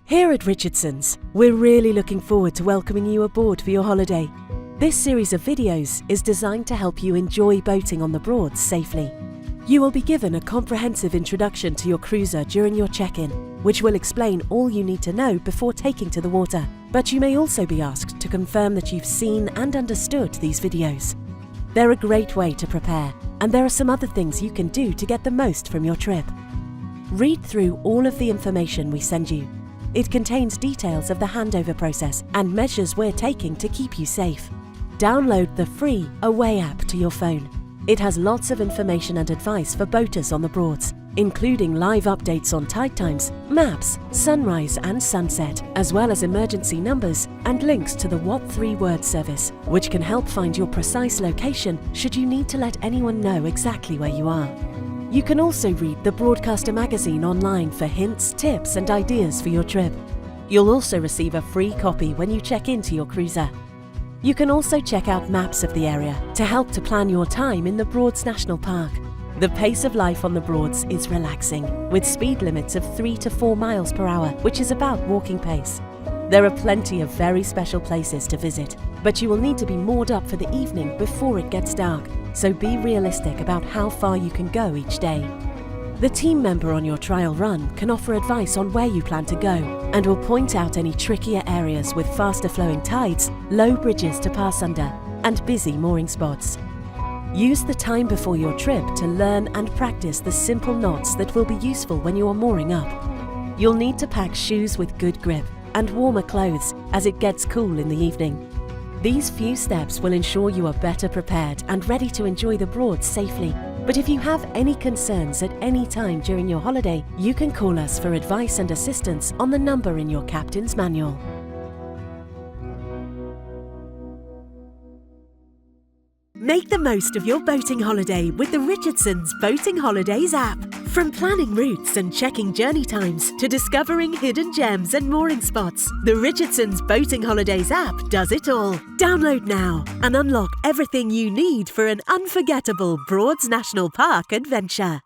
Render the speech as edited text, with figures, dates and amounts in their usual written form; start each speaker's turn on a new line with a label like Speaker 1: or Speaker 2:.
Speaker 1: Here at Richardson's, we're really looking forward to welcoming you aboard for your holiday. This series of videos is designed to help you enjoy boating on the Broads safely. You will be given a comprehensive introduction to your cruiser during your check-in, which will explain all you need to know before taking to the water. But you may also be asked to confirm that you've seen and understood these videos. They're a great way to prepare, and there are some other things you can do to get the most from your trip. Read through all of the information we send you. It contains details of the handover process and measures we're taking to keep you safe. Download the free Away app to your phone. It has lots of information and advice for boaters on the Broads, including live updates on tide times, maps, sunrise and sunset, as well as emergency numbers and links to the What 3 Word service, which can help find your precise location should you need to let anyone know exactly where you are. You can also read the Broadcaster magazine online for hints, tips and ideas for your trip. You'll also receive a free copy when you check into your cruiser. You can also check out maps of the area to help to plan your time in the Broads National Park. The pace of life on the Broads is relaxing, with speed limits of 3 to 4 miles per hour, which is about walking pace. There are plenty of very special places to visit, but you will need to be moored up for the evening before it gets dark, so be realistic about how far you can go each day. The team member on your trial run can offer advice on where you plan to go and will point out any trickier areas with faster flowing tides, low bridges to pass under, and busy mooring spots. Use the time before your trip to learn and practice the simple knots that will be useful when you are mooring up. You'll need to pack shoes with good grip and warmer clothes as it gets cool in the evening. These few steps will ensure you are better prepared and ready to enjoy the Broads safely. But if you have any concerns at any time during your holiday, you can call us for advice and assistance on the number in your captain's manual. Make the most of your boating holiday with the Richardson's Boating Holidays app. From planning routes and checking journey times to discovering hidden gems and mooring spots, the Richardson's Boating Holidays app does it all. Download now and unlock everything you need for an unforgettable Broads National Park adventure.